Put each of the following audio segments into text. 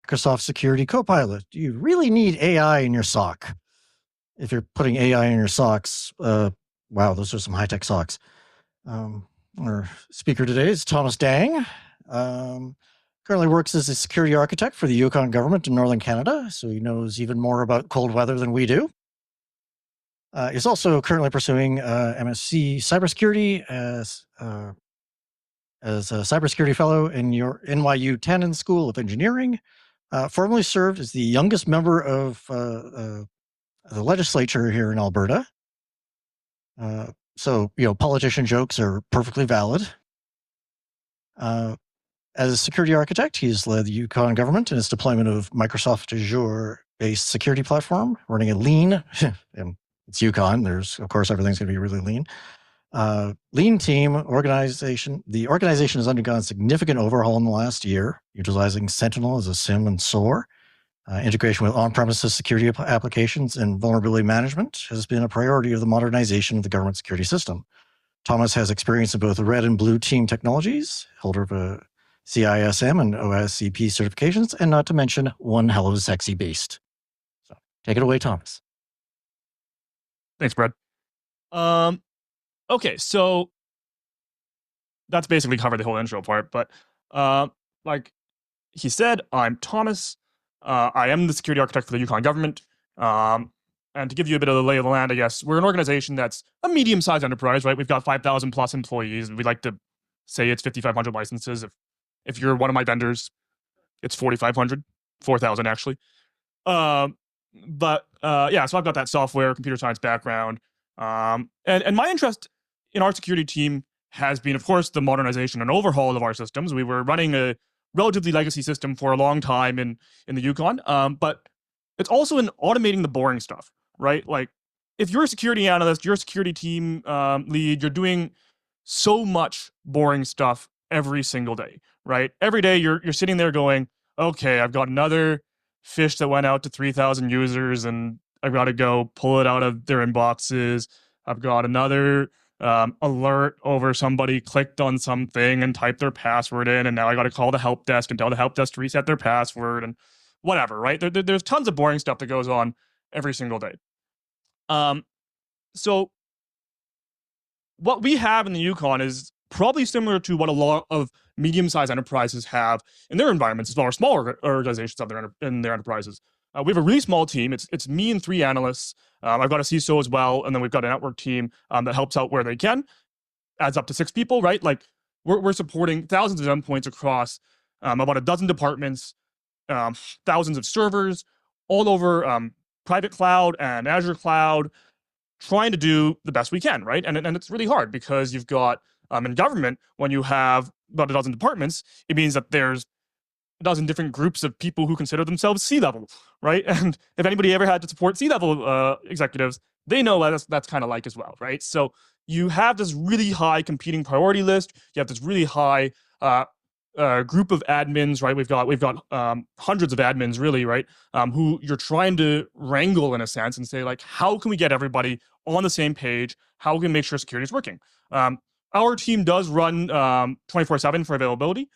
Microsoft Security Copilot. Do you really need AI in your SOC? If you're putting AI in your SOCs, wow, those are some high-tech SOCs. Our speaker today is Thomas Dang. Currently works as a security architect for the Yukon Government in Northern Canada, so he knows even more about cold weather than we do. He's also currently pursuing MSc Cybersecurity as a cybersecurity fellow in your NYU Tannen School of Engineering. Formerly served as the youngest member of the legislature here in Alberta. So, politician jokes are perfectly valid. As a security architect, he's led the Yukon Government in its deployment of Microsoft Azure-based security platform, running a lean, and it's Yukon, of course, everything's going to be really lean. Lean team organization. The organization has undergone significant overhaul in the last year, utilizing Sentinel as a SIM and SOAR. Integration with on-premises security applications and vulnerability management has been a priority of the modernization of the government security system. Thomas has experience in both red and blue team technologies, holder of a CISM and OSCP certifications, and not to mention one hell of a sexy beast. So take it away, Thomas. Thanks, Brad. Okay, so that's basically covered the whole intro part, but like he said, I'm Thomas. I am the security architect for the Yukon Government. And to give you a bit of the lay of the land, I guess, we're an organization that's a medium-sized enterprise, right? We've got 5,000 plus employees. We like to say it's 5,500 licenses. If you're one of my vendors, it's 4,500, 4,000 actually. Yeah, so I've got that software, computer science background. And my interest in our security team has been, of course, the modernization and overhaul of our systems. We were running a relatively legacy system for a long time in the Yukon, but it's also in automating the boring stuff, right? Like, if you're a security analyst, you're a security team lead, you're doing so much boring stuff every single day, right? Every day you're sitting there going, okay, I've got another fish that went out to 3,000 users and I've got to go pull it out of their inboxes. I've got another alert over somebody clicked on something and typed their password in, and now I got to call the help desk and tell the help desk to reset their password and whatever, right? There's tons of boring stuff that goes on every single day. So what we have in the Yukon is probably similar to what a lot of medium-sized enterprises have in their environments, as well as smaller organizations have in their enterprises. We have a really small team. It's me and 3 analysts. I've got a CISO as well, and then we've got a network team that helps out where they can. Adds up to 6 people, right? Like, we're supporting thousands of endpoints across about a dozen departments, thousands of servers, all over private cloud and Azure cloud, trying to do the best we can, right? And it's really hard because you've got, in government, when you have about a dozen departments, it means that there's a dozen different groups of people who consider themselves C-level, right? And if anybody ever had to support C-level executives, they know what that's kind of like as well, right? So you have this really high competing priority list. You have this really high group of admins, right? We've got hundreds of admins, really, right? Who you're trying to wrangle in a sense and say, like, how can we get everybody on the same page? How can we make sure security is working? Our team does run 24/7 for availability.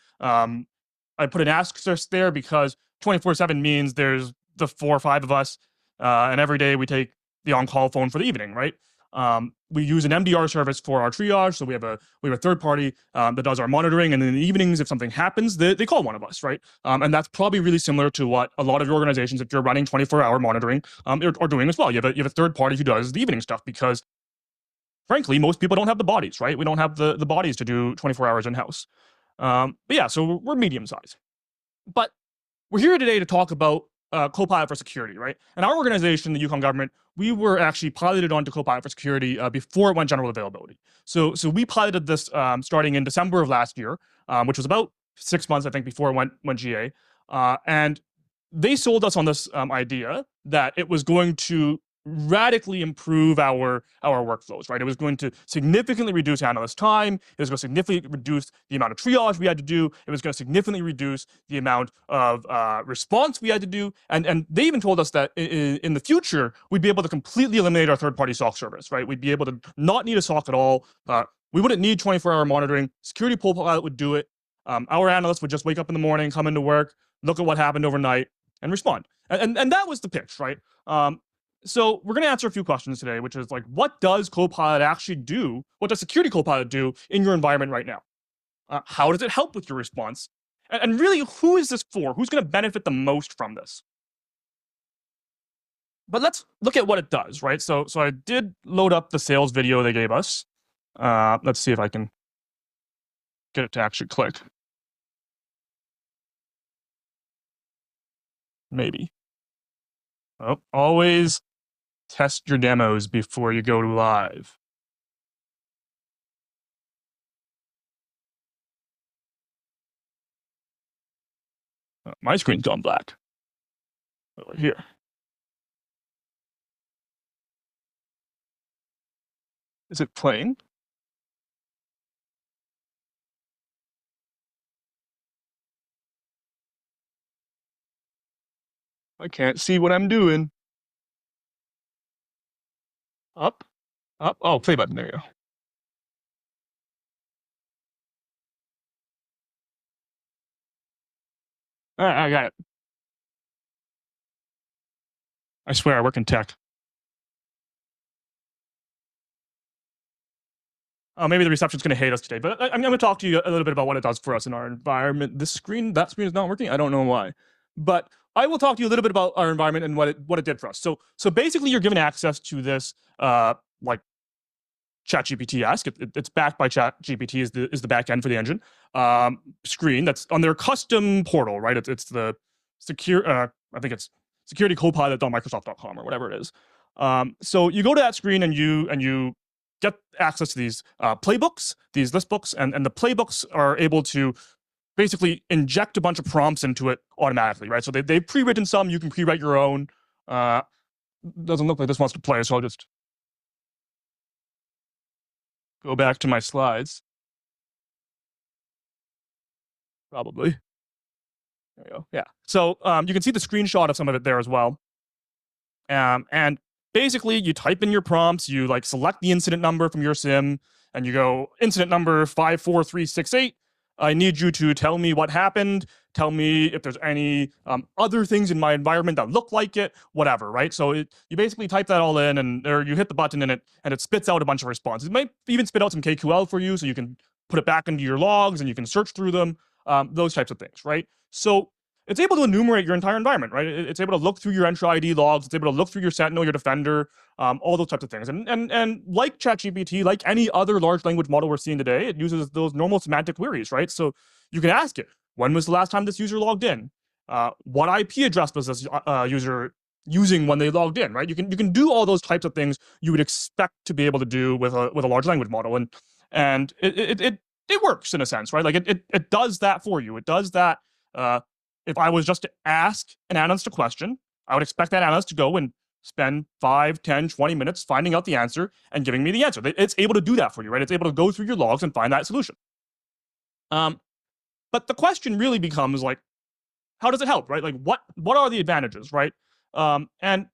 I put an asterisk there because 24/7 means there's the 4 or 5 of us, and every day we take the on-call phone for the evening, right? We use an MDR service for our triage, so we have a third party that does our monitoring, and in the evenings, if something happens, they call one of us, right? And that's probably really similar to what a lot of your organizations, if you're running 24-hour monitoring, are doing as well. You have a third party who does the evening stuff because, frankly, most people don't have the bodies, right? We don't have the bodies to do 24 hours in-house. But yeah, so we're medium size. But we're here today to talk about Copilot for security, right? And our organization, the Yukon Government, we were actually piloted onto Copilot for security before it went general availability. So we piloted this starting in December of last year, which was about 6 months, I think, before it went GA. And they sold us on this idea that it was going to radically improve our workflows, right? It was going to significantly reduce analyst time. It was going to significantly reduce the amount of triage we had to do. It was going to significantly reduce the amount of response we had to do. And they even told us that in the future, we'd be able to completely eliminate our third-party SOC service, right? We'd be able to not need a SOC at all. We wouldn't need 24-hour monitoring. Security Copilot would do it. Our analysts would just wake up in the morning, come into work, look at what happened overnight, and respond. And that was the pitch, right? So we're going to answer a few questions today, which is like, what does Copilot actually do? What does Security Copilot do in your environment right now? How does it help with your response? And really, who is this for? Who's going to benefit the most from this? But let's look at what it does, right? So I did load up the sales video they gave us. Let's see if I can get it to actually click. Maybe. Oh, always test your demos before you go live. Oh, my screen's gone black. Over here. Is it playing? I can't see what I'm doing. Up, up. Oh, play button. There you go. All right, I got it. I swear I work in tech. Maybe the reception's going to hate us today, but I'm going to talk to you a little bit about what it does for us in our environment. That screen is not working. I don't know why, but I will talk to you a little bit about our environment and what it did for us. So basically, you're given access to this like ChatGPT Ask. It's backed by ChatGPT is the back end for the engine screen that's on their custom portal, right? It's the secure. I think it's securitycopilot.microsoft.com or whatever it is. So you go to that screen and you get access to these playbooks, these list books, and the playbooks are able to basically inject a bunch of prompts into it automatically, right? So they've pre-written some. You can pre-write your own. Doesn't look like this wants to play, so I'll just go back to my slides. Probably. There you go. Yeah. So you can see the screenshot of some of it there as well. And basically, you type in your prompts, you like select the incident number from your SIM, and you go, incident number 54368. I need you to tell me what happened. Tell me if there's any other things in my environment that look like it, whatever, right? So you basically type that all in, or you hit the button and it spits out a bunch of responses. It might even spit out some KQL for you, so you can put it back into your logs and you can search through them, those types of things, right? So it's able to enumerate your entire environment, right? It's able to look through your Entra ID logs. It's able to look through your Sentinel, your Defender, all those types of things. And like ChatGPT, like any other large language model we're seeing today, it uses those normal semantic queries, right? So you can ask it, when was the last time this user logged in? What IP address was this user using when they logged in, right? You can do all those types of things you would expect to be able to do with a large language model, and it works in a sense, right? Like it does that for you. It does that. If I was just to ask an analyst a question, I would expect that analyst to go and spend 5, 10, 20 minutes finding out the answer and giving me the answer. It's able to do that for you, right? It's able to go through your logs and find that solution. But the question really becomes like, how does it help, right? Like what are the advantages, right? And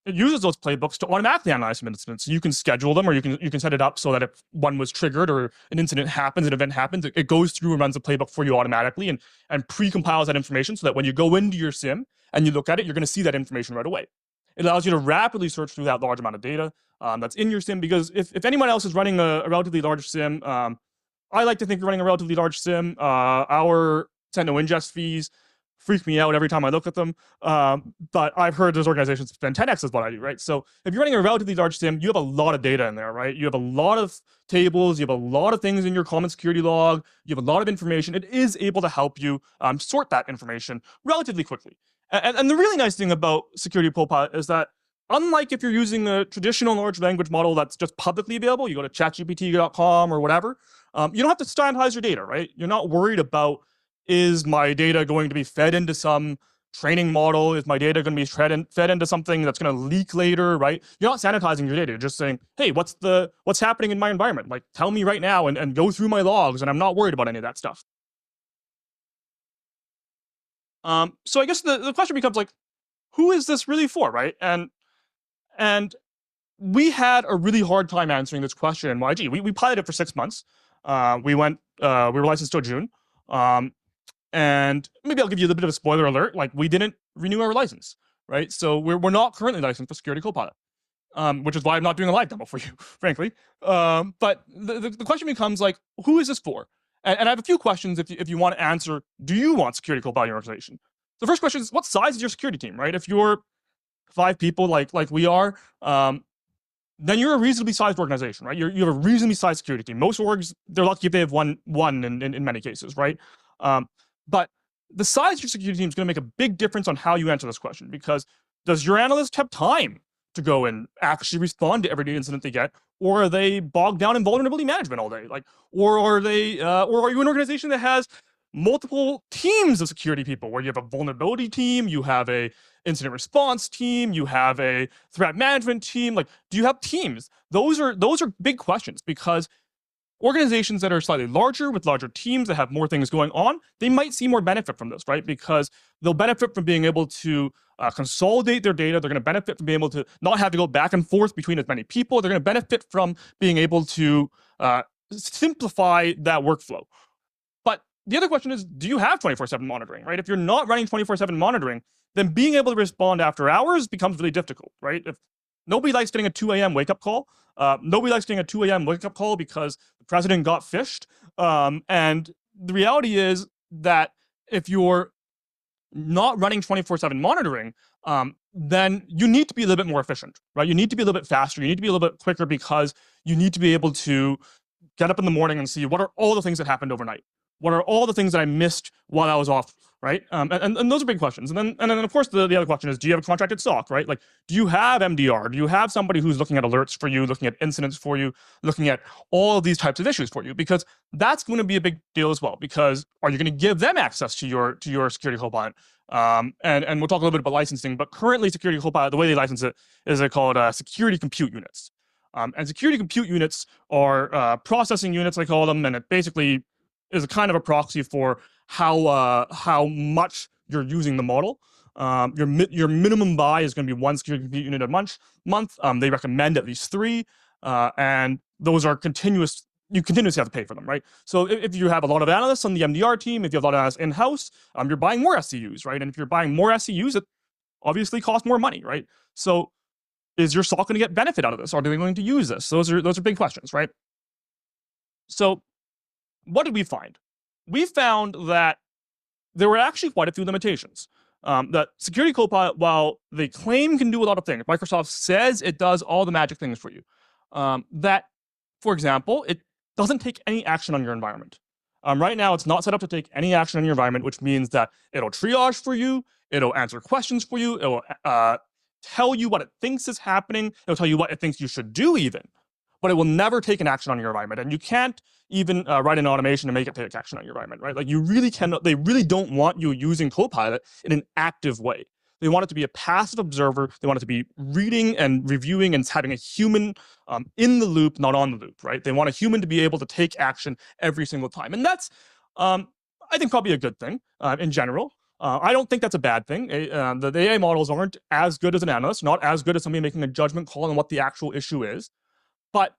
it uses those playbooks to automatically analyze some incidents. So you can schedule them, or you can set it up so that if one was triggered or an incident happens, an event happens, it goes through and runs a playbook for you automatically and pre-compiles that information so that when you go into your SIM and you look at it, you're going to see that information right away. It allows you to rapidly search through that large amount of data that's in your SIM, because if anyone else is running a relatively large SIM, I like to think we're running a relatively large SIM. Our Sentinel ingest fees freak me out every time I look at them. But I've heard those organizations spend 10x is what I do, right? So if you're running a relatively large SIM, you have a lot of data in there, right? You have a lot of tables, you have a lot of things in your common security log, you have a lot of information. It is able to help you sort that information relatively quickly. And the really nice thing about Security Copilot is that unlike if you're using a traditional large language model that's just publicly available, you go to chatgpt.com or whatever, you don't have to sanitize your data, right? You're not worried about, is my data going to be fed into some training model? Is my data going to be fed into something that's going to leak later, right? You're not sanitizing your data. You're just saying, hey, what's happening in my environment? Like, tell me right now and go through my logs, and I'm not worried about any of that stuff. So I guess the question becomes like, who is this really for, right? And we had a really hard time answering this question in YG. We piloted it for 6 months. We were licensed till June. And maybe I'll give you a little bit of a spoiler alert. Like, we didn't renew our license, right? So we're not currently licensed for Security Copilot, which is why I'm not doing a live demo for you, frankly. But the question becomes, like, who is this for? And I have a few questions if you want to answer, do you want Security Copilot in your organization? The first question is, what size is your security team, right? If you're 5 people like we are, then you're a reasonably sized organization, right? You have a reasonably sized security team. Most orgs, they're lucky if they have one in many cases, right? But the size of your security team is going to make a big difference on how you answer this question, because does your analyst have time to go and actually respond to every new incident they get, or are they bogged down in vulnerability management all day? Like, or are they, or are you an organization that has multiple teams of security people, where you have a vulnerability team, you have a incident response team, you have a threat management team? Like, do you have teams? Those are big questions, because organizations that are slightly larger, with larger teams that have more things going on, they might see more benefit from this, right? Because they'll benefit from being able to consolidate their data. They're going to benefit from being able to not have to go back and forth between as many people. They're going to benefit from being able to simplify that workflow. But the other question is, do you have 24/7 monitoring, right? If you're not running 24/7 monitoring, then being able to respond after hours becomes really difficult, right? If nobody likes getting a 2 a.m. wake-up call, nobody likes getting a 2 a.m. wake-up call because the president got phished. And the reality is that if you're not running 24/7 monitoring, then you need to be a little bit more efficient, right? You need to be a little bit faster. You need to be a little bit quicker, because you need to be able to get up in the morning and see, what are all the things that happened overnight? What are all the things that I missed while I was off, right? And those are big questions. And then of course the other question is, do you have a contracted SOC, right? Like, do you have MDR? Do you have somebody who's looking at alerts for you, looking at incidents for you, looking at all of these types of issues for you? Because that's going to be a big deal as well. Because are you going to give them access to your Security Copilot? And we'll talk a little bit about licensing, but currently Security Copilot, the way they license it is they're called security compute units. And security compute units are processing units, I call them, and it basically is a kind of a proxy for how much you're using the model. Your minimum buy is going to be 1 security compute unit a month. They recommend at least 3, and those are continuous. You continuously have to pay for them, right? So if you have a lot of analysts on the MDR team, if you have a lot of analysts in-house, you're buying more SCUs, right? And if you're buying more SCUs, it obviously costs more money, right? So is your SOC going to get benefit out of this? Are they going to use this? Those are big questions, right? So what did we find? We found that there were actually quite a few limitations. That Security Copilot, while they claim can do a lot of things, Microsoft says it does all the magic things for you. That, for example, it doesn't take any action on your environment. Right now, it's not set up to take any action on your environment, which means that it'll triage for you, it'll answer questions for you, it'll tell you what it thinks is happening, it'll tell you what it thinks you should do even, but it will never take an action on your environment. And you can't even write an automation to make it take action on your environment, right? Like, you really cannot, they really don't want you using Copilot in an active way. They want it to be a passive observer. They want it to be reading and reviewing and having a human in the loop, not on the loop, right? They want a human to be able to take action every single time. And that's, I think, probably a good thing in general. I don't think that's a bad thing. The AI models aren't as good as an analyst, not as good as somebody making a judgment call on what the actual issue is. But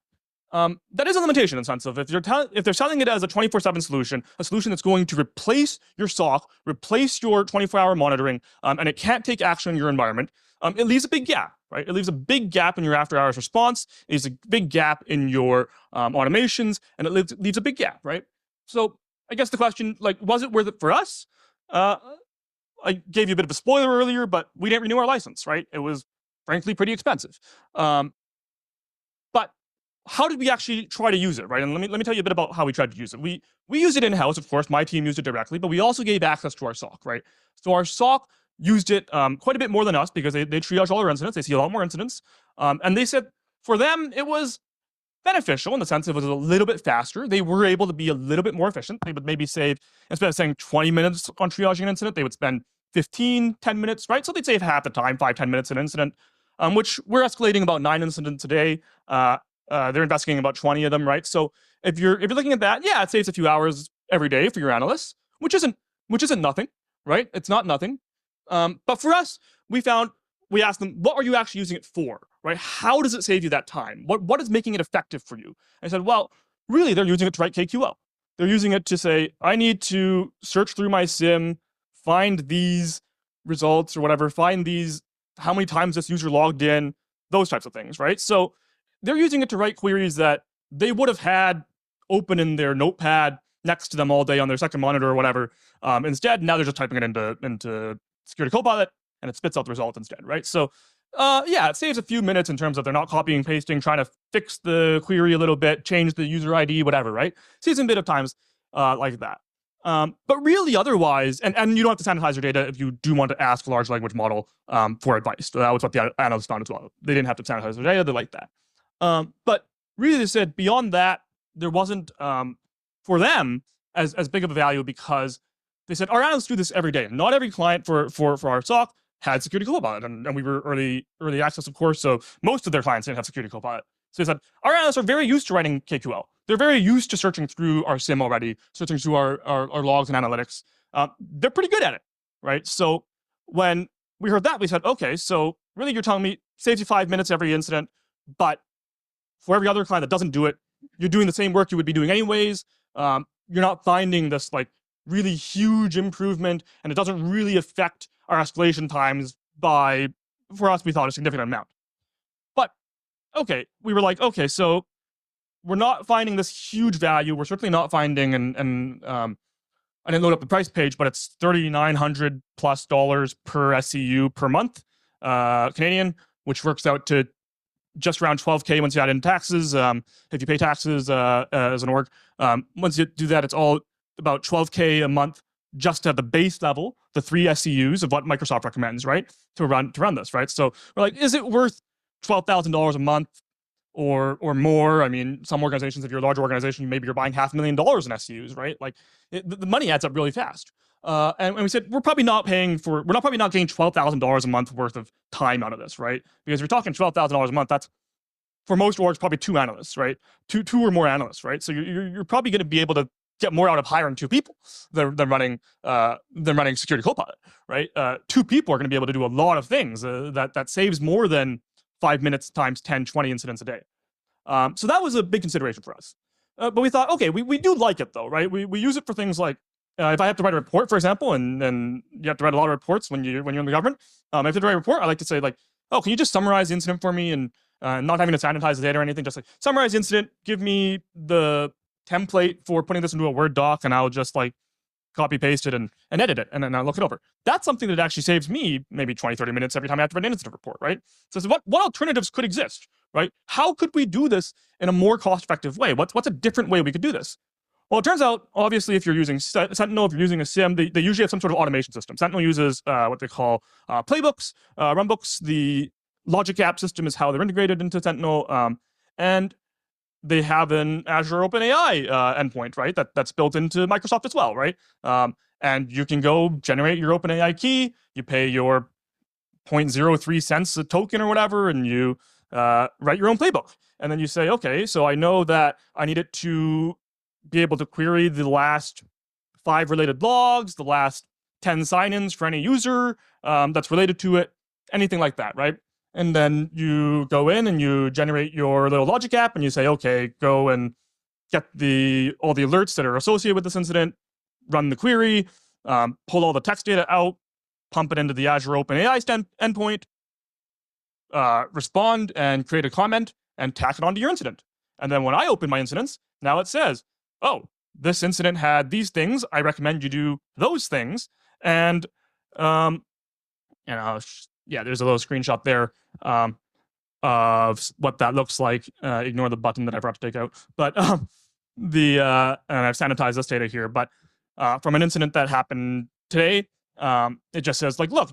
that is a limitation in the sense of, if they're selling it as a 24/7 solution, a solution that's going to replace your SOC, replace your 24-hour monitoring, and it can't take action in your environment, it leaves a big gap, right? It leaves a big gap in your after-hours response. It leaves a big gap in your automations, and it leaves a big gap, right? So I guess the question, like, was it worth it for us? I gave you a bit of a spoiler earlier, but we didn't renew our license, right? It was frankly pretty expensive. But how did we actually try to use it, right? And let me tell you a bit about how we tried to use it. We used it in-house, of course. My team used it directly, but we also gave access to our SOC, right? So our SOC used it quite a bit more than us, because they triage all our incidents. They see a lot more incidents. And they said for them, it was beneficial in the sense it was a little bit faster. They were able to be a little bit more efficient. They would maybe save, instead of saying 20 minutes on triaging an incident, they would spend 15, 10 minutes, right? So they'd save half the time, 5, 10 minutes an incident, which we're escalating about 9 incidents a day. They're investigating about 20 of them, right? So if you're looking at that, yeah, it saves a few hours every day for your analysts, which isn't nothing, right? It's not nothing. But for us, we asked them, what are you actually using it for, right? How does it save you that time? What is making it effective for you? And I said, well, really, they're using it to write KQL. They're using it to say, I need to search through my SIM, find these results or whatever, find these, how many times this user logged in, those types of things, right? So they're using it to write queries that they would have had open in their notepad next to them all day on their second monitor or whatever. Instead, now they're just typing it into Security Copilot, and it spits out the result instead, right? So yeah, it saves a few minutes in terms of they're not copying and pasting, trying to fix the query a little bit, change the user ID, whatever, right? Saves a bit of times like that. But really otherwise, and you don't have to sanitize your data if you do want to ask a large language model for advice. So that was what the analysts found as well. They didn't have to sanitize their data, they liked that. But really they said beyond that, there wasn't, for them, as big of a value because they said, our analysts do this every day. Not every client for our SOC had Security Copilot, and we were early access, of course, so most of their clients didn't have Security Copilot. So they said, our analysts are very used to writing KQL. They're very used to searching through our SIM already, searching through our logs and analytics. They're pretty good at it, right? So when we heard that, we said, okay, so really you're telling me saves you 5 minutes every incident, but for every other client that doesn't do it, you're doing the same work you would be doing anyways. You're not finding this like really huge improvement, and it doesn't really affect our escalation times by, for us, we thought a significant amount. But okay, we were like, okay, so we're not finding this huge value. We're certainly not finding, and I didn't load up the price page, but it's $3,900+ per SCU per month, Canadian, which works out to just around 12K once you add in taxes. If you pay taxes as an org, once you do that, it's all about 12K a month just at the base level, the 3 SCUs of what Microsoft recommends, right, to run this, right? So we're like, is it worth $12,000 a month or more? I mean, some organizations, if you're a large organization, maybe you're buying $500,000 in SCUs, right? Like the money adds up really fast. And we said we're probably not getting $12,000 a month worth of time out of this, right? Because if you're talking $12,000 a month, that's for most orgs probably 2 analysts, right? Two or more analysts, right? So you're probably going to be able to get more out of hiring 2 people than running Security Copilot, right? 2 people are going to be able to do a lot of things that saves more than 5 minutes times 10, 20 incidents a day. So that was a big consideration for us. But we thought, okay, we do like it though, right? We use it for things like, if I have to write a report, for example, and you have to write a lot of reports when you're in the government, if I have to write a report, I like to say like, oh, can you just summarize the incident for me, and not having to sanitize the data or anything, just like summarize the incident, give me the template for putting this into a Word doc, and I'll just like copy paste it and edit it, and then I'll look it over. That's something that actually saves me maybe 20, 30 minutes every time I have to write an incident report, right? So what alternatives could exist, right? How could we do this in a more cost-effective way? What's a different way we could do this? Well, it turns out, obviously, if you're using Sentinel, if you're using a SIM, they usually have some sort of automation system. Sentinel uses what they call playbooks, runbooks. The Logic App system is how they're integrated into Sentinel. And they have an Azure OpenAI endpoint, right? That's built into Microsoft as well, right? And you can go generate your OpenAI key. You pay your 0.03 cents a token or whatever, and you write your own playbook. And then you say, okay, so I know that I need it to be able to query the last 5 related logs, the last 10 sign-ins for any user that's related to it, anything like that, right? And then you go in and you generate your little logic app, and you say, okay, go and get all the alerts that are associated with this incident, run the query, pull all the text data out, pump it into the Azure OpenAI endpoint, respond and create a comment, and tack it onto your incident. And then when I open my incidents, now it says, oh, this incident had these things. I recommend you do those things. And yeah, there's a little screenshot there of what that looks like. Ignore the button that I forgot to take out. But and I've sanitized this data here. But from an incident that happened today, it just says like, look,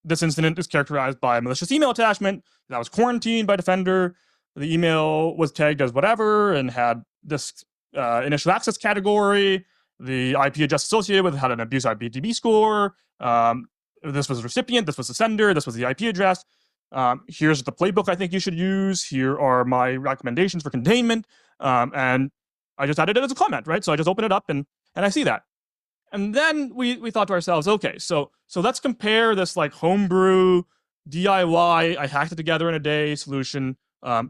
this incident is characterized by a malicious email attachment that was quarantined by Defender. The email was tagged as whatever and had this initial access category. The IP address associated with it had an abuse IPTB score. This was the recipient, this was the sender, this was the IP address. Here's the playbook I think you should use. Here are my recommendations for containment. And I just added it as a comment, right? So I just open it up and I see that. And then we thought to ourselves, okay, so let's compare this like homebrew DIY, I hacked it together in a day solution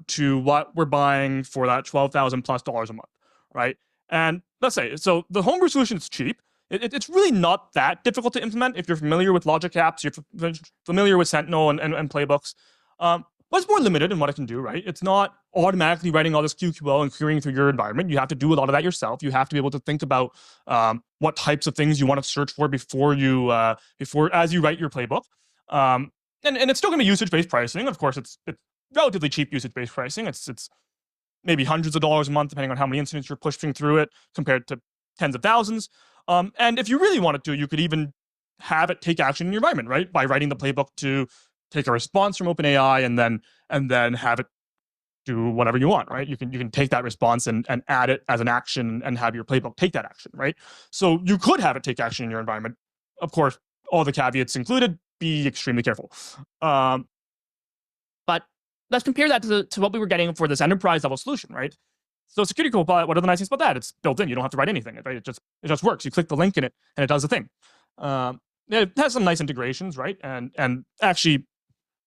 to what we're buying for that $12,000+ a month, right? And let's say, so the homebrew solution is cheap. It's really not that difficult to implement if you're familiar with Logic apps, you're familiar with Sentinel and playbooks. But it's more limited in what it can do, right? It's not automatically writing all this QQL and querying through your environment. You have to do a lot of that yourself. You have to be able to think about what types of things you want to search for before as you write your playbook. And it's still going to be usage-based pricing. Of course, it's relatively cheap usage-based pricing. It's maybe hundreds of dollars a month, depending on how many incidents you're pushing through it, compared to tens of thousands. And if you really wanted to, you could even have it take action in your environment, right? By writing the playbook to take a response from OpenAI and then have it do whatever you want, right? You can take that response and add it as an action and have your playbook take that action, right? So you could have it take action in your environment. Of course, all the caveats included, be extremely careful. But let's compare that to what we were getting for this enterprise level solution, right? So Security Copilot, what are the nice things about that? It's built in. You don't have to write anything, right? It just works. You click the link in it, and it does the thing. It has some nice integrations, right? And actually,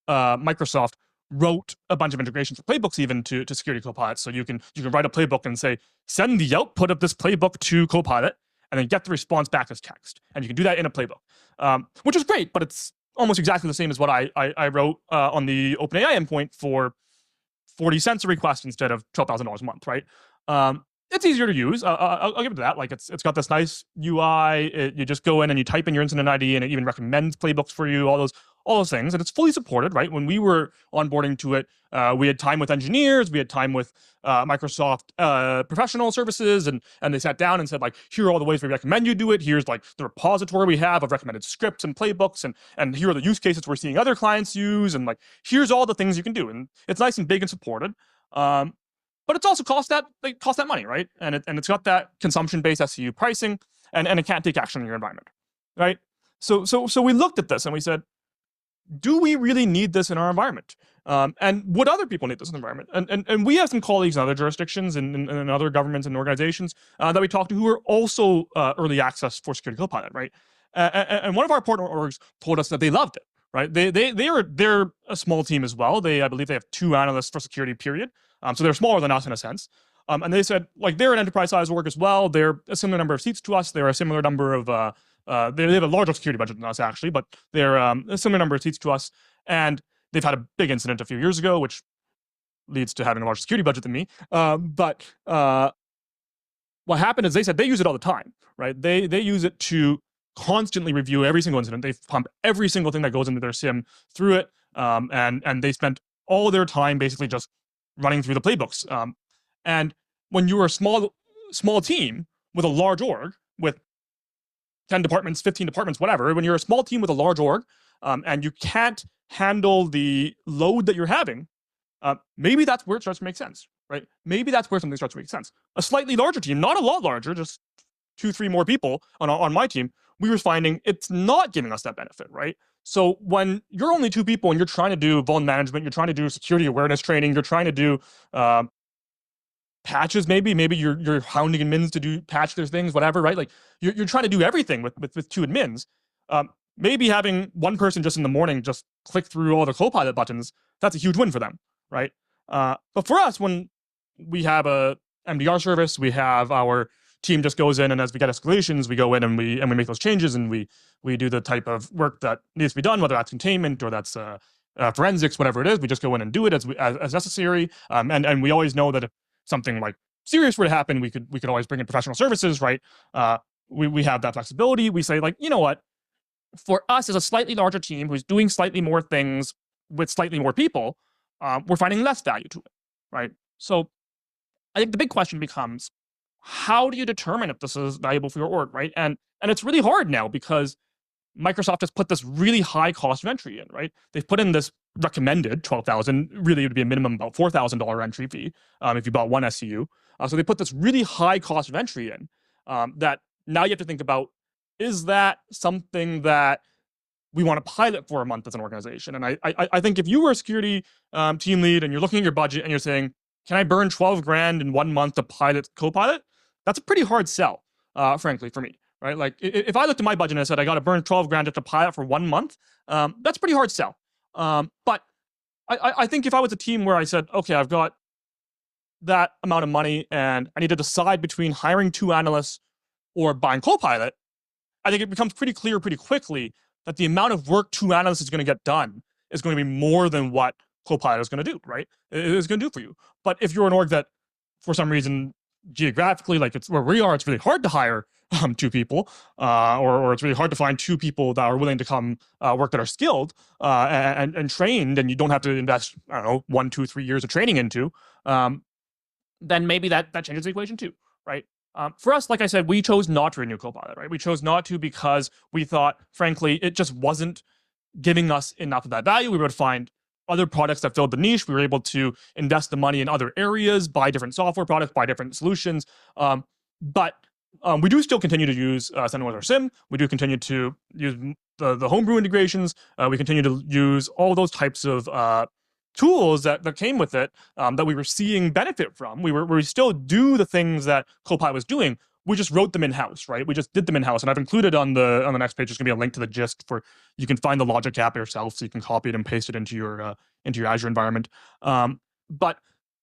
Microsoft wrote a bunch of integrations for playbooks even to Security Copilot. So you can write a playbook and say, send the output of this playbook to Copilot, and then get the response back as text. And you can do that in a playbook, which is great, but it's almost exactly the same as what I wrote on the OpenAI endpoint for 40 cents a request instead of $12,000 a month, right? It's easier to use. I'll give it to that. Like it's got this nice UI. You just go in and you type in your incident ID, and it even recommends playbooks for you. All those things, and it's fully supported, right? When we were onboarding to it, we had time with engineers, we had time with Microsoft professional services, and they sat down and said, like, here are all the ways we recommend you do it. Here's like the repository we have of recommended scripts and playbooks, and here are the use cases we're seeing other clients use, and like here's all the things you can do, and it's nice and big and supported. But it's also cost that money, right? And it's got that consumption-based SCU pricing, and it can't take action in your environment, right? So we looked at this and we said, do we really need this in our environment? And would other people need this in the environment? And we have some colleagues in other jurisdictions and other governments and organizations that we talk to who are also early access for Security Copilot, right? And one of our partner orgs told us that they loved it, right? They're a small team as well. I believe they have 2 analysts for security, period. So they're smaller than us in a sense. And they said, like, they're an enterprise size org as well. They're a similar number of seats to us. They're a similar number of they have a larger security budget than us, actually, but they're a similar number of seats to us. And they've had a big incident a few years ago, which leads to having a larger security budget than me. But what happened is they said they use it all the time, right? They use it to constantly review every single incident. They pump every single thing that goes into their SIM through it, and they spent all their time basically just running through the playbooks. And when you're a small team with a large org with 10 departments, 15 departments, whatever, when you're a small team with a large org, and you can't handle the load that you're having, maybe that's where it starts to make sense, right? Maybe that's where something starts to make sense. A slightly larger team, not a lot larger, just 2-3 more people on my team, we were finding it's not giving us that benefit, right? So when you're only 2 people and you're trying to do vuln management, you're trying to do security awareness training, you're trying to do patches, maybe you're hounding admins to patch their things, whatever, right? Like you're trying to do everything with 2 admins. Maybe having one person just in the morning just click through all the Copilot buttons, that's a huge win for them, right? But for us, when we have a MDR service, we have our team just goes in, and as we get escalations, we go in and we make those changes, and we do the type of work that needs to be done, whether that's containment or that's forensics, whatever it is. We just go in and do it as necessary. And we always know that if something like serious were to happen, we could always bring in professional services, right? We have that flexibility. We say, like, you know what? For us as a slightly larger team who's doing slightly more things with slightly more people, we're finding less value to it, right? So I think the big question becomes, how do you determine if this is valuable for your org, right? And it's really hard now because Microsoft has put this really high cost of entry in, right? They've put in this recommended $12,000. Really, it would be a minimum about $4,000 entry fee if you bought one SCU. So they put this really high cost of entry in that now you have to think about, is that something that we want to pilot for a month as an organization? And I think if you were a security team lead and you're looking at your budget and you're saying, can I burn 12 grand in 1 month to pilot Copilot? That's a pretty hard sell, frankly, for me, right? Like if I looked at my budget and I said, I got to burn 12 grand just to pilot for 1 month, that's a pretty hard sell. But I think if I was a team where I said, okay, I've got that amount of money and I need to decide between hiring 2 analysts or buying Copilot, I think it becomes pretty clear pretty quickly that the amount of work 2 analysts is going to get done is going to be more than what Copilot is going to do, right? It is going to do for you. But if you're an org that, for some reason, geographically, like it's where we are, it's really hard to hire 2 people, or it's really hard to find 2 people that are willing to come work that are skilled and trained, and you don't have to invest, I don't know, 1, 2, 3 years of training into, then maybe that changes the equation too, right? For us, like I said, we chose not to renew Copilot, right? We chose not to because we thought, frankly, it just wasn't giving us enough of that value. We would find other products that filled the niche. We were able to invest the money in other areas, buy different software products, buy different solutions. But we do still continue to use Sentinel with our SIM. We do continue to use the homebrew integrations. We continue to use all those types of tools that came with it that we were seeing benefit from. We still do the things that Copilot was doing. We just wrote them in-house, right? We just did them in-house. And I've included on the next page, there's gonna be a link to the gist for, you can find the logic app yourself, so you can copy it and paste it into your Azure environment. But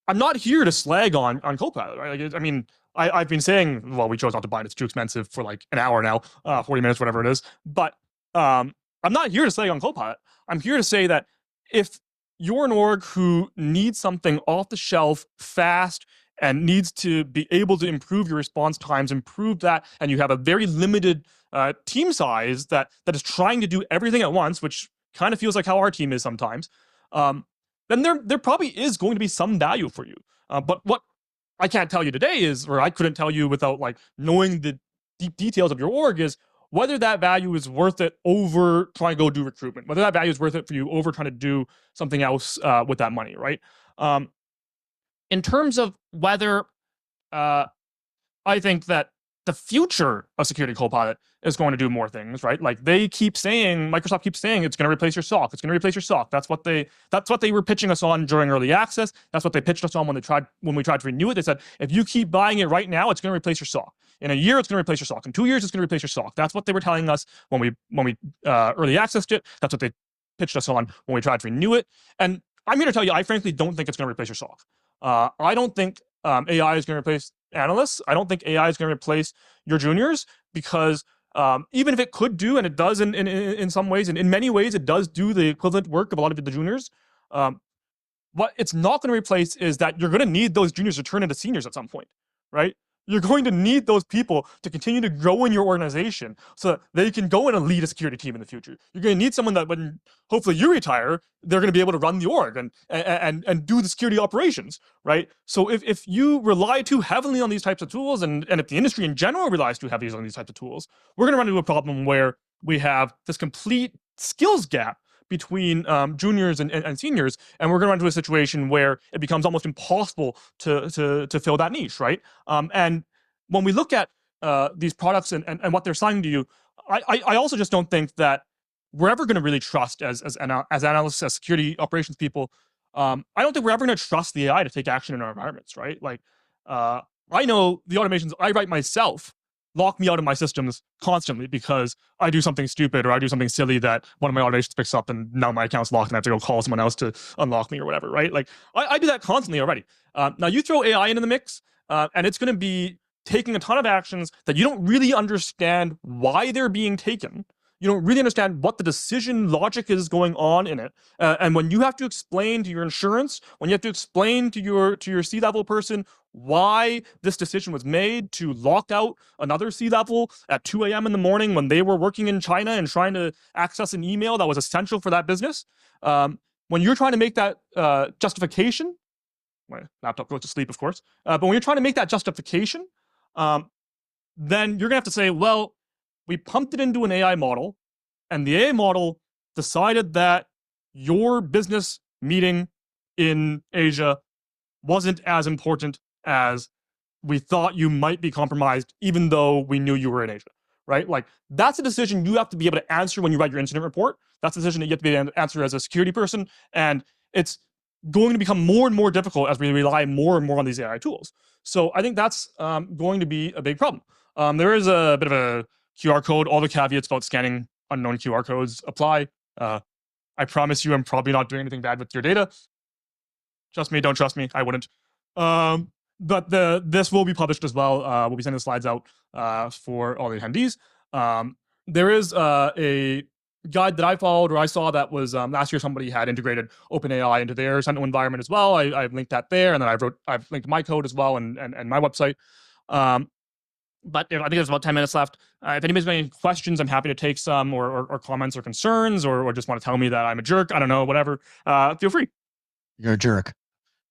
I'm not here to slag on Copilot, right? Like, I mean, I've been saying, well, we chose not to buy it, it's too expensive, for like an hour now, 40 minutes, whatever it is. But I'm not here to slag on Copilot. I'm here to say that if you're an org who needs something off the shelf, fast, and needs to be able to improve your response times, improve that, and you have a very limited team size that is trying to do everything at once, which kind of feels like how our team is sometimes, then there probably is going to be some value for you. But what I can't tell you today is, or I couldn't tell you without like knowing the deep details of your org, is whether that value is worth it over trying to go do recruitment, whether that value is worth it for you over trying to do something else with that money, right? In terms of whether I think that the future of Security Copilot is going to do more things, right? Like they keep saying, Microsoft keeps saying it's going to replace your SOC. It's going to replace your SOC. That's what they were pitching us on during early access. That's what they pitched us on when we tried to renew it. They said, if you keep buying it right now, it's going to replace your SOC. In a year, it's going to replace your SOC. In 2 years, it's going to replace your SOC. That's what they were telling us when we early accessed it. That's what they pitched us on when we tried to renew it. And I'm here to tell you, I frankly don't think it's going to replace your SOC. I don't think AI is going to replace analysts. I don't think AI is going to replace your juniors, because even if it could do, and it does in some ways, and in many ways it does do the equivalent work of a lot of the juniors, what it's not going to replace is that you're going to need those juniors to turn into seniors at some point, right? You're going to need those people to continue to grow in your organization so that they can go and lead a security team in the future. You're going to need someone that when hopefully you retire, they're going to be able to run the org and do the security operations, right? So if you rely too heavily on these types of tools, and if the industry in general relies too heavily on these types of tools, we're going to run into a problem where we have this complete skills gap between juniors and seniors, and we're going to run into a situation where it becomes almost impossible to fill that niche, right? And when we look at these products and what they're selling to you, I also just don't think that we're ever going to really trust as analysts, as security operations people. I don't think we're ever going to trust the AI to take action in our environments, right? Like I know the automations I write myself lock me out of my systems constantly because I do something stupid or I do something silly that one of my automations picks up and now my account's locked and I have to go call someone else to unlock me or whatever, right? Like I do that constantly already. Now you throw AI into the mix and it's going to be taking a ton of actions that you don't really understand why they're being taken. You don't really understand what the decision logic is going on in it. And when you have to explain to your insurance, when you have to explain to your C-level person why this decision was made to lock out another C-level at 2 a.m. in the morning when they were working in China and trying to access an email that was essential for that business, when you're trying to make that justification, my laptop goes to sleep, of course, but when you're trying to make that justification, then you're going to have to say, well, we pumped it into an AI model, and the AI model decided that your business meeting in Asia wasn't as important as we thought you might be compromised, even though we knew you were in Asia, right? Like, that's a decision you have to be able to answer when you write your incident report. That's a decision that you have to be able to answer as a security person, and it's going to become more and more difficult as we rely more and more on these AI tools. So I think that's going to be a big problem. There is a bit of a QR code. All the caveats about scanning unknown QR codes apply. I promise you I'm probably not doing anything bad with your data. Trust me, don't trust me, I wouldn't. But this will be published as well. We'll be sending the slides out for all the attendees. There is a guide that I followed, or I saw that was last year somebody had integrated OpenAI into their Sentinel environment as well. I've linked that there, and then I've linked my code as well and my website. But I think there's about 10 minutes left. If anybody's got any questions, I'm happy to take some, or comments or concerns, or just want to tell me that I'm a jerk. I don't know, whatever. Feel free. You're a jerk.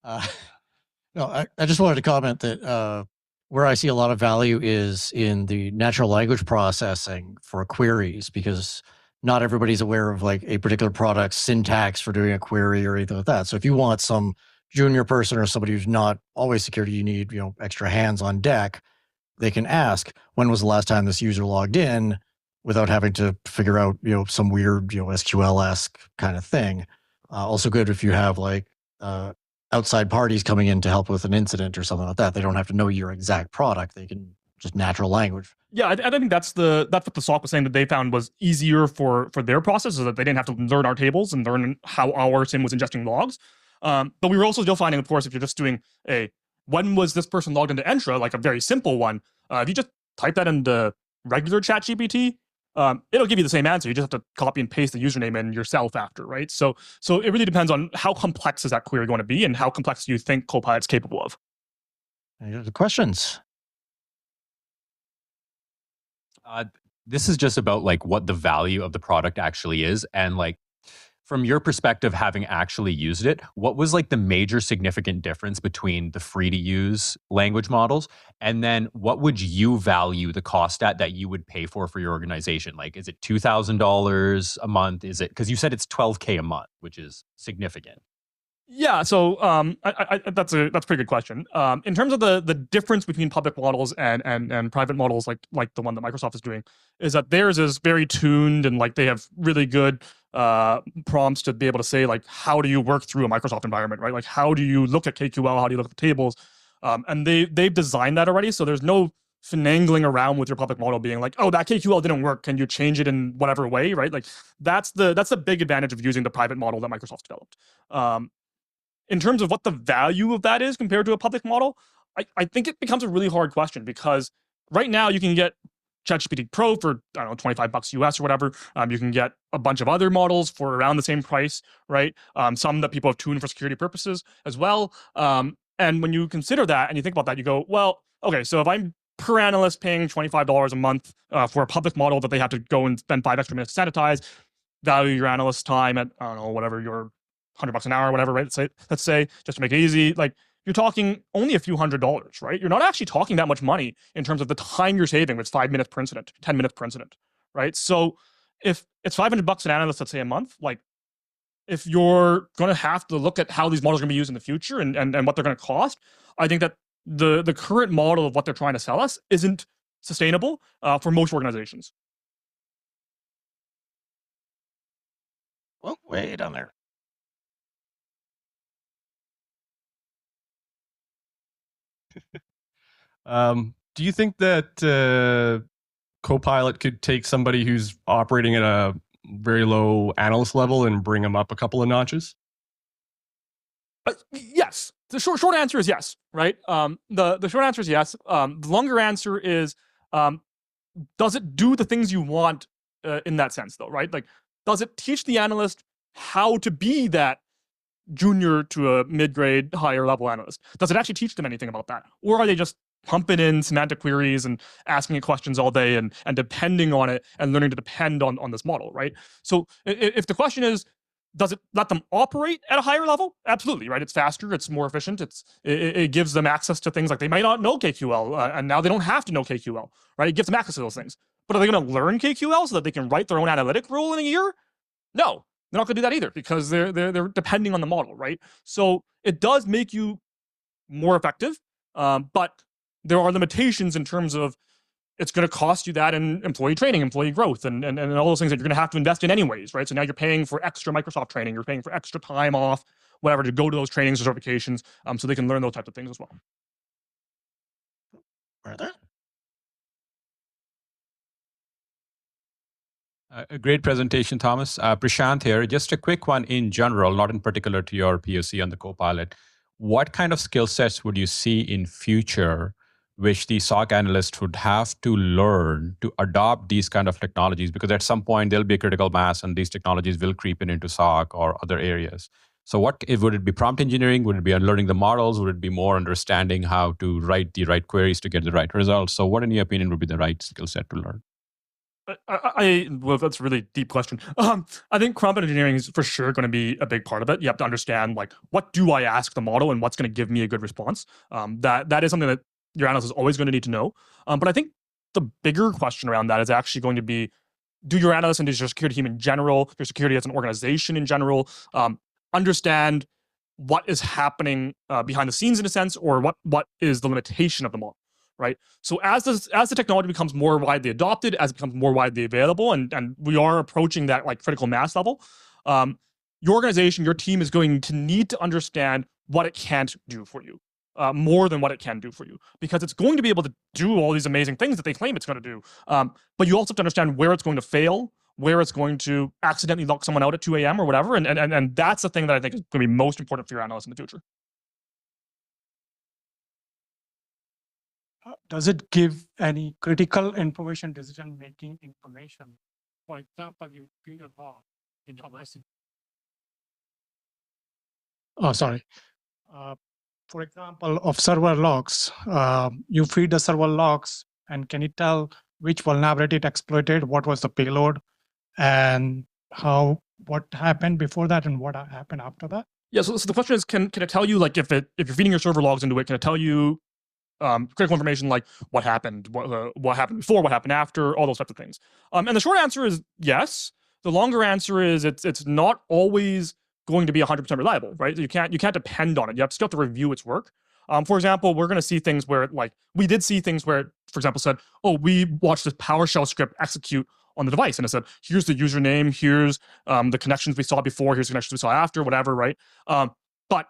No, I just wanted to comment that where I see a lot of value is in the natural language processing for queries, because not everybody's aware of like a particular product's syntax for doing a query or anything like that. So if you want some junior person or somebody who's not always security, you need, extra hands on deck, they can ask, when was the last time this user logged in, without having to figure out, some weird, SQL-esque kind of thing. Also good if you have like outside parties coming in to help with an incident or something like that. They don't have to know your exact product. They can just natural language. Yeah, I think that's what the SOC was saying that they found was easier for their process, is that they didn't have to learn our tables and learn how our SIM was ingesting logs. But we were also still finding, of course, if you're just doing when was this person logged into Entra, like a very simple one, if you just type that into regular ChatGPT, it'll give you the same answer. You just have to copy and paste the username in yourself after, right? So it really depends on how complex is that query going to be and how complex do you think Copilot's capable of. Any other questions? This is just about like what the value of the product actually is, and like from your perspective, having actually used it, what was like the major significant difference between the free to use language models, and then what would you value the cost at that you would pay for your organization? Like, is it $2,000 a month? Is it, because you said it's $12K a month, which is significant. Yeah, so that's a pretty good question. In terms of the difference between public models and private models, like the one that Microsoft is doing, is that theirs is very tuned, and like they have really good prompts to be able to say like, how do you work through a Microsoft environment, right? Like, how do you look at KQL? How do you look at the tables? And they've designed that already, so there's no finagling around with your public model being like, oh, that KQL didn't work, can you change it in whatever way, right? Like that's the big advantage of using the private model that Microsoft's developed. In terms of what the value of that is compared to a public model, I think it becomes a really hard question, because right now you can get ChatGPT Pro for, I don't know, $25 US or whatever. You can get a bunch of other models for around the same price, right? Some that people have tuned for security purposes as well. And when you consider that and you think about that, you go, well, okay, so if I'm per analyst paying $25 a month for a public model that they have to go and spend 5 extra minutes to sanitize, value your analyst time at, I don't know, whatever your $100 an hour or whatever, right? Let's say, just to make it easy, like you're talking only a few $100s, right? You're not actually talking that much money in terms of the time you're saving, with 5 minutes per incident, 10 minutes per incident, right? So if it's $500 an analyst, let's say a month, like if you're going to have to look at how these models are going to be used in the future and what they're going to cost, I think that the current model of what they're trying to sell us isn't sustainable for most organizations. Well, way down there. Do you think that Copilot could take somebody who's operating at a very low analyst level and bring them up a couple of notches? Yes. The short answer is yes, right? The short answer is yes. The longer answer is, does it do the things you want in that sense, though, right? Like, does it teach the analyst how to be that junior to a mid-grade, higher level analyst? Does it actually teach them anything about that? Or are they just pumping in semantic queries and asking it questions all day and depending on it and learning to depend on this model, right? So if the question is, does it let them operate at a higher level? Absolutely, right? It's faster, it's more efficient, it gives them access to things like they might not know KQL, and now they don't have to know KQL, right? It gives them access to those things. But are they going to learn KQL so that they can write their own analytic rule in a year? No, they're not going to do that either, because they're depending on the model, right? So it does make you more effective, but there are limitations in terms of it's going to cost you that in employee training, employee growth, and all those things that you're going to have to invest in anyways, right? So now you're paying for extra Microsoft training, you're paying for extra time off, whatever, to go to those trainings or certifications, so they can learn those types of things as well. Brother? A great presentation, Thomas. Prashant here. Just a quick one in general, not in particular to your POC on the Copilot. what kind of skill sets would you see in future which the SOC analyst would have to learn to adopt these kind of technologies? Because at some point there'll be a critical mass and these technologies will creep into SOC or other areas. So would it be prompt engineering? Would it be learning the models? Would it be more understanding how to write the right queries to get the right results? So what, in your opinion, would be the right skill set to learn? Well, that's a really deep question. I think prompt engineering is for sure going to be a big part of it. You have to understand, like, what do I ask the model and what's going to give me a good response? That is something that your analyst is always going to need to know. But I think the bigger question around that is actually going to be, do your analysts and does your security team in general, your security as an organization in general, understand what is happening behind the scenes in a sense, or what is the limitation of the model? Right. So as the technology becomes more widely adopted, as it becomes more widely available, and we are approaching that like critical mass level, your organization, your team is going to need to understand what it can't do for you, more than what it can do for you, because it's going to be able to do all these amazing things that they claim it's going to do. But you also have to understand where it's going to fail, where it's going to accidentally lock someone out at 2 a.m. or whatever, and that's the thing that I think is going to be most important for your analysts in the future. Does it give any critical information, decision-making information? For example, you feed a log in your message. Oh, sorry. For example, of server logs, you feed the server logs, and can you tell which vulnerability it exploited, what was the payload, and what happened before that, and what happened after that? Yeah. So the question is, can it tell you, like, if you're feeding your server logs into it, can it tell you critical information like what happened before, what happened after, all those types of things? And the short answer is yes. The longer answer is it's not always going to be 100% reliable, right? You can't depend on it. You still have to review its work. For example, we're going to see things where, like, we did see things where, for example, said, oh, we watched this PowerShell script execute on the device, and it said, here's the username, here's the connections we saw before, here's the connections we saw after, whatever, right? But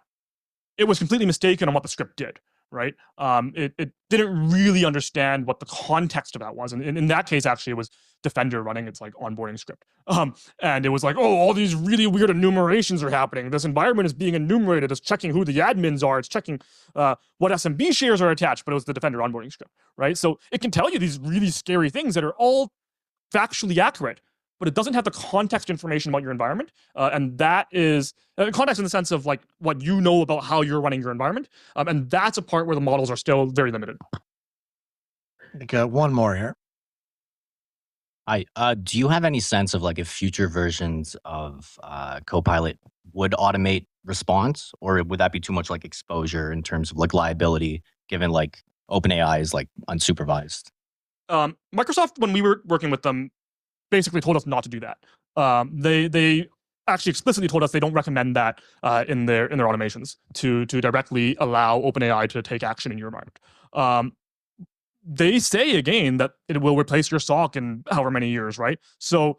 it was completely mistaken on what the script did. Right? It didn't really understand what the context of that was. And in that case, actually, it was Defender running its like onboarding script. And it was like, oh, all these really weird enumerations are happening. This environment is being enumerated. It's checking who the admins are. It's checking what SMB shares are attached, but it was the Defender onboarding script, right? So it can tell you these really scary things that are all factually accurate, but it doesn't have the context information about your environment. And that is context in the sense of like what you know about how you're running your environment. And that's a part where the models are still very limited. I got one more here. Hi. Do you have any sense of like if future versions of Copilot would automate response, or would that be too much like exposure in terms of like liability, given like OpenAI is like unsupervised? Microsoft, when we were working with them, basically told us not to do that. They actually explicitly told us they don't recommend that in their automations to directly allow OpenAI to take action in your environment. They say again that it will replace your SOC in however many years, right? So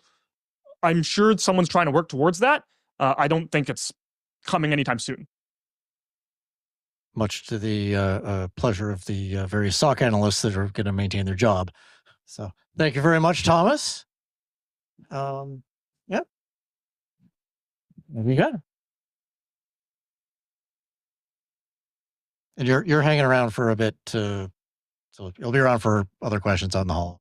I'm sure someone's trying to work towards that. I don't think it's coming anytime soon. Much to the pleasure of the various SOC analysts that are going to maintain their job. So thank you very much, Thomas. Yeah. There you go. And you're hanging around for a bit, so you'll be around for other questions on the hall.